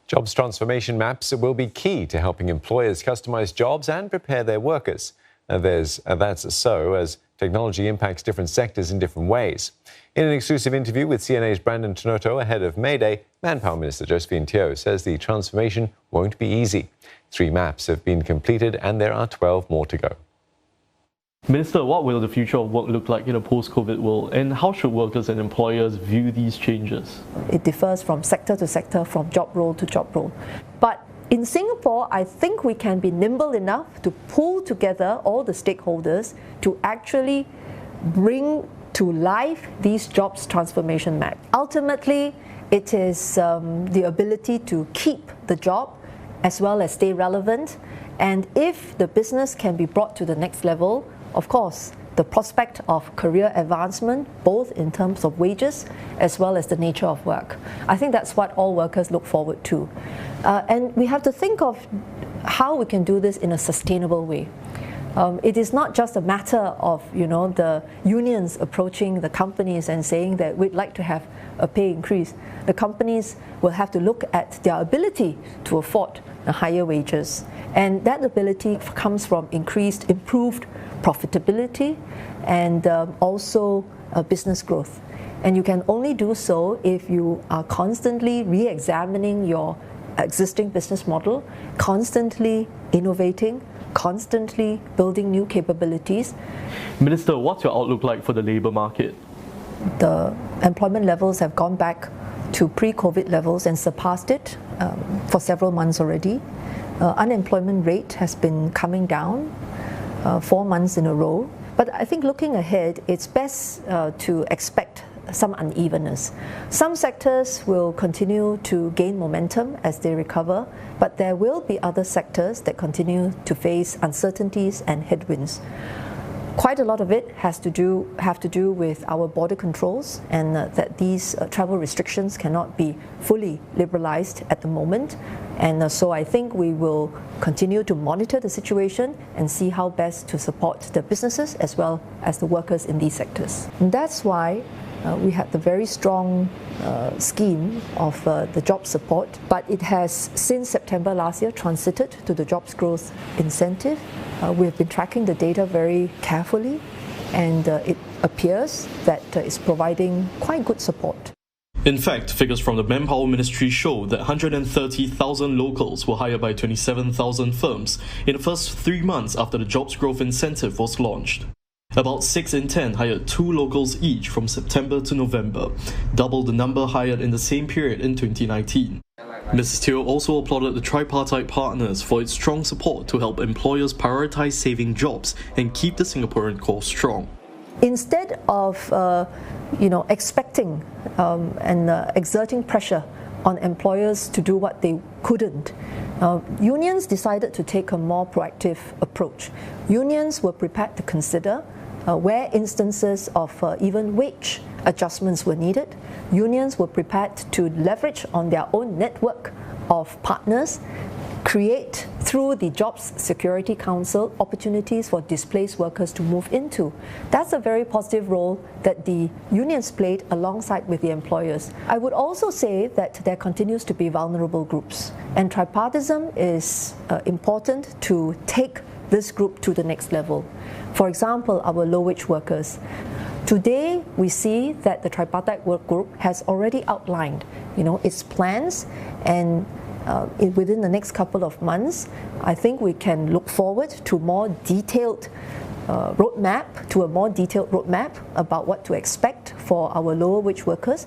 Jobs transformation maps will be key to helping employers customise jobs and prepare their workers. That's so as technology impacts different sectors in different ways. In an exclusive interview with CNA's Brandon Tenoto ahead of May Day, Manpower Minister Josephine Teo says the transformation won't be easy. 3 maps have been completed and there are 12 more to go. Minister, what will the future of work look like in a post-COVID world, and how should workers and employers view these changes? It differs from sector to sector, from job role to job role. But in Singapore, I think we can be nimble enough to pull together all the stakeholders to actually bring to life these jobs transformation maps. Ultimately, it is the ability to keep the job as well as stay relevant. And if the business can be brought to the next level, of course, the prospect of career advancement, both in terms of wages as well as the nature of work. I think that's what all workers look forward to. And we have to think of how we can do this in a sustainable way. It is not just a matter of the unions approaching the companies and saying that we'd like to have a pay increase. The companies will have to look at their ability to afford higher wages. And that ability comes from improved profitability and also business growth. And you can only do so if you are constantly re-examining your existing business model, constantly innovating, constantly building new capabilities. Minister, what's your outlook like for the labour market? The employment levels have gone back to pre-COVID levels and surpassed it for several months already. Unemployment rate has been coming down 4 months in a row. But I think looking ahead, it's best to expect some unevenness. Some sectors will continue to gain momentum as they recover, but there will be other sectors that continue to face uncertainties and headwinds. Quite a lot of it have to do with our border controls, and that these travel restrictions cannot be fully liberalized at the moment. And so I think we will continue to monitor the situation and see how best to support the businesses as well as the workers in these sectors. And that's why we had the very strong scheme of the job support, but it has since September last year transited to the jobs growth incentive. We've been tracking the data very carefully, and it appears that it's providing quite good support. In fact, figures from the Manpower Ministry show that 130,000 locals were hired by 27,000 firms in the first 3 months after the jobs growth incentive was launched. About 6 in 10 hired 2 locals each from September to November, double the number hired in the same period in 2019. Mrs. Teo also applauded the tripartite partners for its strong support to help employers prioritise saving jobs and keep the Singaporean core strong. Instead of expecting and exerting pressure on employers to do what they couldn't, unions decided to take a more proactive approach. Unions were prepared to consider where instances of even wage adjustments were needed. Unions were prepared to leverage on their own network of partners, create through the Jobs Security Council opportunities for displaced workers to move into. That's a very positive role that the unions played alongside with the employers. I would also say that there continues to be vulnerable groups, and tripartism is important to take this group to the next level. For example, our low-wage workers. Today, we see that the tripartite work group has already outlined, its plans, and within the next couple of months, I think we can look forward to a more detailed roadmap about what to expect for our lower wage workers.